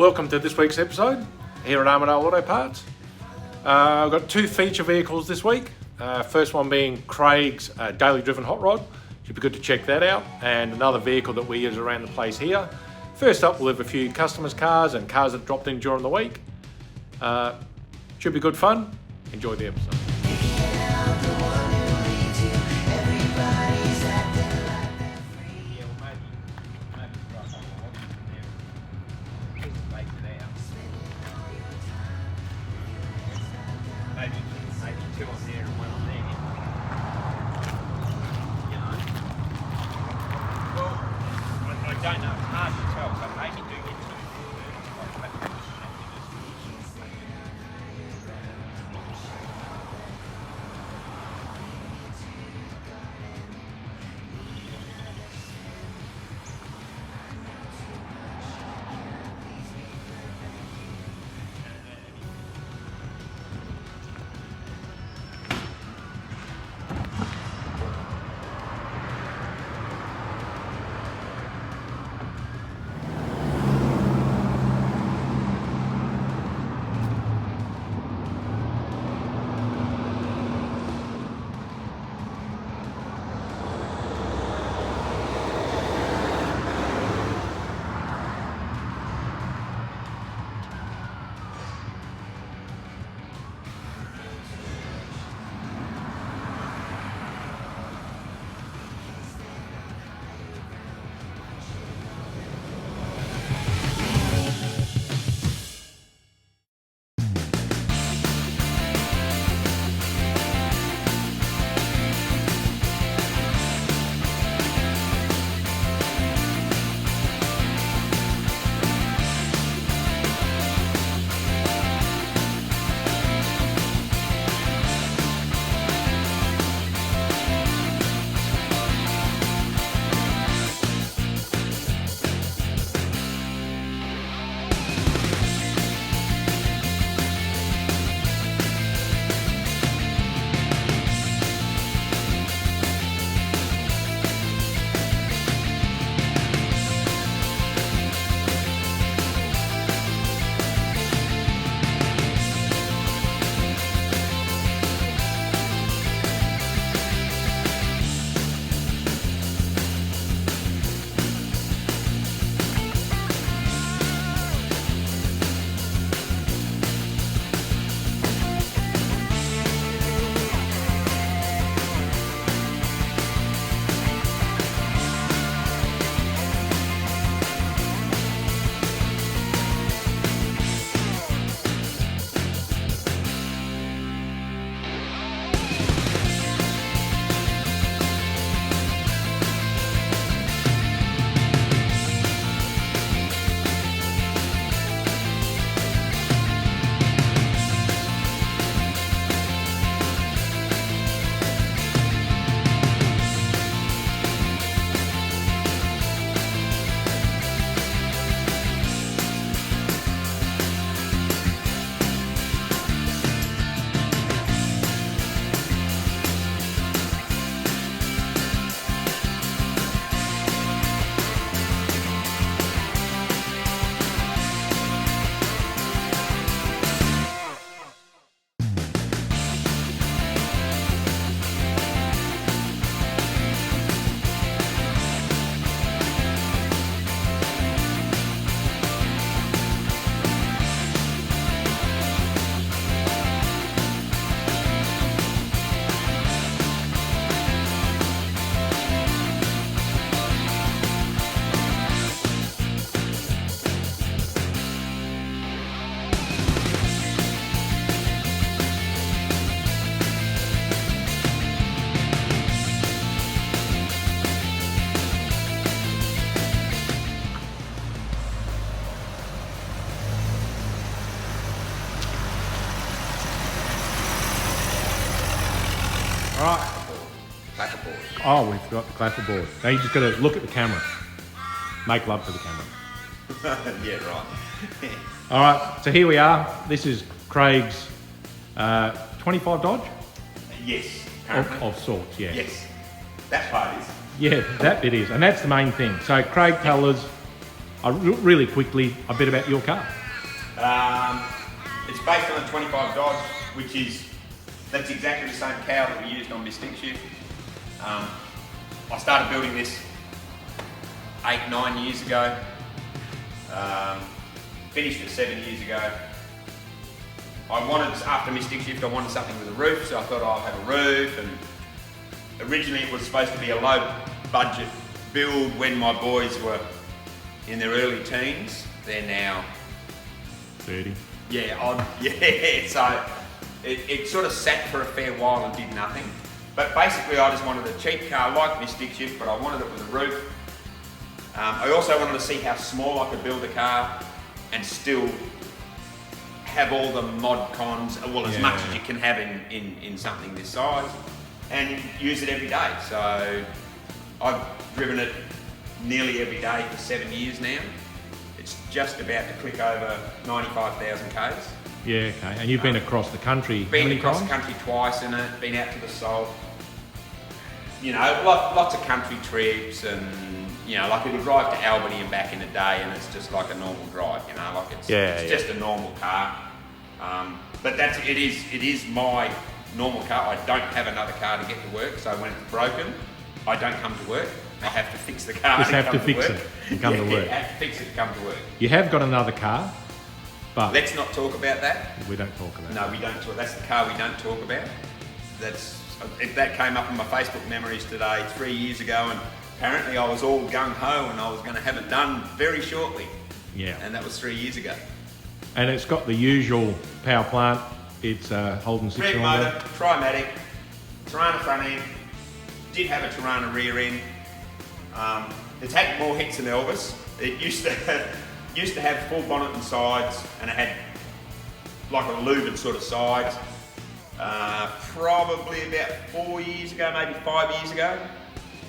Welcome to this week's episode here at Armadale Auto Parts. I've got two feature vehicles this week. First one being Craig's daily driven hot rod. Should be good to check that out. And another vehicle that we use around the place here. First up, we'll have a few customers' cars and cars that dropped in during the week. Should be good fun. Enjoy the episode. Maybe two on there and one on there. You know. Well, I don't know. It's hard to tell, but maybe do get two. Alright. Clapperboard. Oh, we've got the clapperboard. Now you just got to look at the camera. Make love to the camera. Yeah, right. Alright, so here we are. This is Craig's 25 Dodge? Yes. Of sorts, yeah. Yes. That part is. Yeah, that bit is. And that's the main thing. So Craig told us Really quickly, a bit about your car. It's based on a 25 Dodge, that's exactly the same cow that we used on my stick shift. I started building this 8-9 years ago. Finished it 7 years ago. After my stick shift, I wanted something with a roof, so I thought I'll have a roof. And originally it was supposed to be a low budget build when my boys were in their early teens. They're now 30. Yeah, so it sort of sat for a fair while and did nothing. But basically I just wanted a cheap car like my stick shift, but I wanted it with a roof. I also wanted to see how small I could build the car and still have all the mod cons, as much as you can have in something this size, and use it every day. So I've driven it nearly every day for 7 years now. It's just about to click over 95,000 Ks. Yeah, okay. And you've been across the country Been how many across times? the country twice in it, been out to the salt. Lots of country trips, and like it'll drive to Albany and back in a day, and it's just like a normal drive, it's just a normal car. But it is my normal car. I don't have another car to get to work, so when it's broken, I don't come to work. I have to fix the car. Just have to fix it and come to work. I have to fix it to come to work. You have got another car, but Let's not talk about that. we don't talk about it. No, we don't talk. That's the car we don't talk about. That came up in my Facebook memories today 3 years ago, and apparently I was all gung-ho and I was going to have it done very shortly. Yeah. And that was 3 years ago. And it's got the usual power plant. It's Holden Red 6 motor, Trimatic, Tirana front end, did have a Tirana rear end. It's had more hits than Elvis. It used to have full bonnet and sides, and it had like a louvered sort of sides. Probably about 4 years ago, maybe 5 years ago,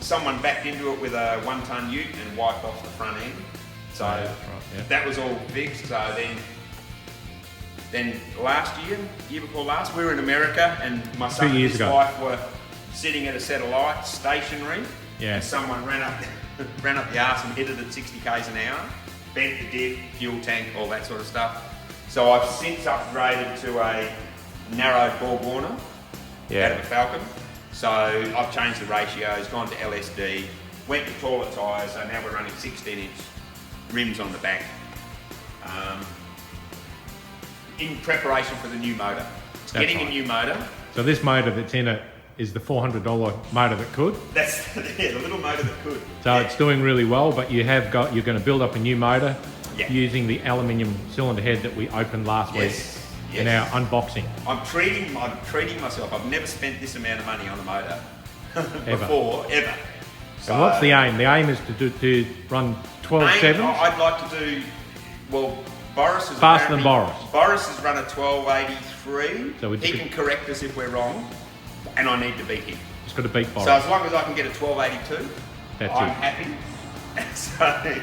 someone backed into it with a 1-ton ute and wiped off the front end. So that was all fixed. So then last year before last, we were in America, and my son and his wife were sitting at a set of lights, stationary, and someone ran up the arse and hit it at 60 k's an hour, bent the diff, fuel tank, all that sort of stuff. So I've since upgraded to a narrow Borg Warner out of a Falcon. So I've changed the ratios, gone to LSD, went to taller tyres, so now we're running 16-inch rims on the back. In preparation for the new motor. It's getting a new motor. So this motor that's in it is the $400 motor that could. That's the little motor that could. So it's doing really well, but you're going to build up a new motor using the aluminium cylinder head that we opened last week in our unboxing. I'm treating myself. I've never spent this amount of money on a motor before, ever. So what's the aim? The aim is to run 12.7s? I'd like to do, Boris is faster than Boris. Boris has run a 1283. So he can correct us if we're wrong, and I need to beat him. Just got to beat Boris. So as long as I can get a 1282, I'm happy. So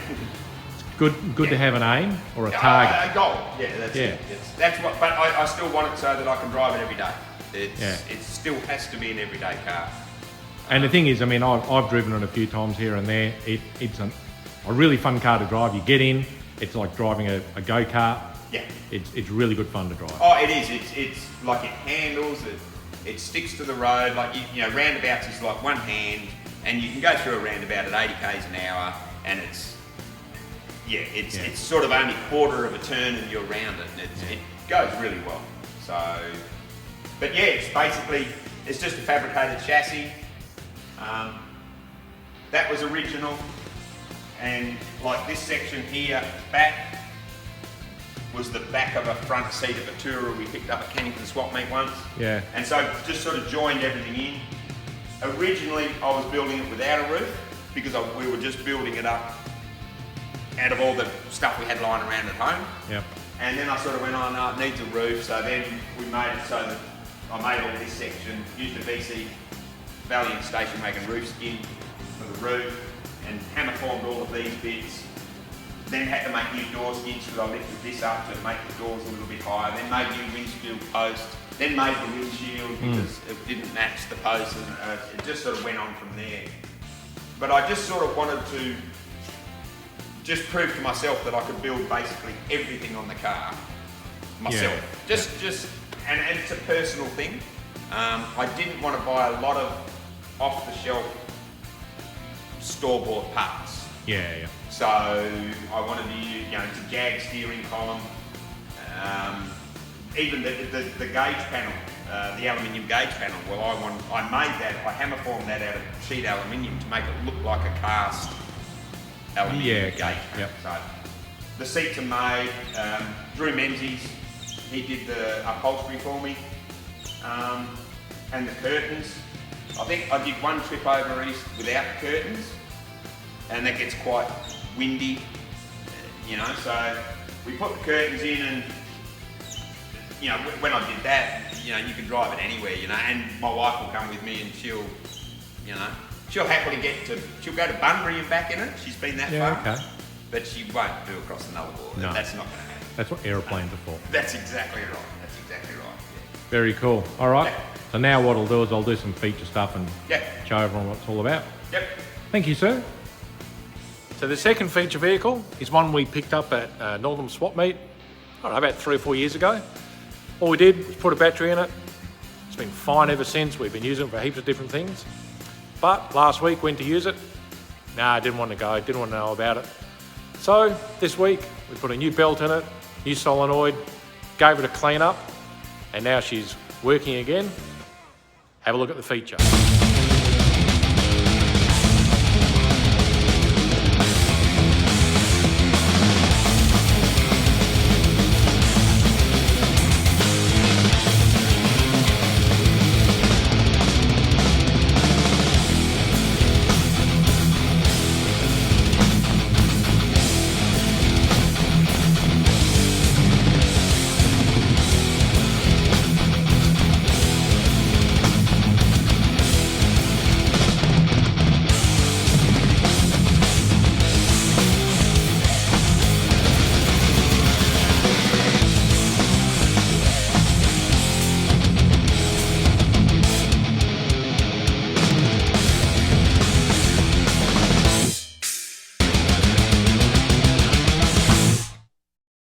good to have an aim or a target. A goal. Yeah, that's it. That's what. But I still want it so that I can drive it every day. It still has to be an everyday car. And the thing is, I mean, I've driven it a few times here and there. It's a really fun car to drive. You get in, it's like driving a go-kart. Yeah. It's really good fun to drive. Oh, it is. It's like it handles, it sticks to the road. Like, roundabouts is like one hand, and you can go through a roundabout at 80 k's an hour, and it's sort of only a quarter of a turn and you're around it. And it goes really well. So, but yeah, it's just a fabricated chassis. That was original, and like this section here back was the back of a front seat of a Tourer we picked up at Kennington Swap Meet once. Yeah. And so just sort of joined everything in. Originally I was building it without a roof because we were just building it up out of all the stuff we had lying around at home. Yep. And then I sort of went, oh no, it needs a roof, so then we made it so that I made all this section, used a VC Valiant station wagon roof skin for the roof, and hammer formed all of these bits. Then had to make new door skins because I lifted this up to make the doors a little bit higher. Then made new windshield posts. Then made the windshield because it didn't match the posts, and it just sort of went on from there. But I just sort of wanted to just proved to myself that I could build basically everything on the car myself. And it's a personal thing. I didn't want to buy a lot of off-the-shelf store-bought parts. Yeah. So I wanted to use, it's a Jag steering column. Even the gauge panel, the aluminium gauge panel. Well, I made that. I hammer formed that out of sheet aluminium to make it look like a cast aluminium gauge panel. Yep. So the seats are made. Drew Menzies, he did the upholstery for me, and the curtains. I think I did one trip over east without the curtains, and that gets quite windy, so we put the curtains in, and when I did that, you can drive it anywhere, and my wife will come with me, and she'll happily she'll go to Bunbury and back in it. She's been that far, okay. But she won't do across the Nullarbor. No. That's not going to happen. That's what aeroplanes are for. That's exactly right. Yeah. Very cool. All right. Yeah. So now what I'll do is I'll do some feature stuff and show everyone what it's all about. Yep. Thank you, sir. So the second feature vehicle is one we picked up at Northern Swap Meet, I don't know, about 3 or 4 years ago. All we did was put a battery in it. It's been fine ever since. We've been using it for heaps of different things. But last week went to use it. Nah, I didn't want to go, didn't want to know about it. So this week we put a new belt in it, new solenoid, gave it a clean up, and now she's working again. Have a look at the feature.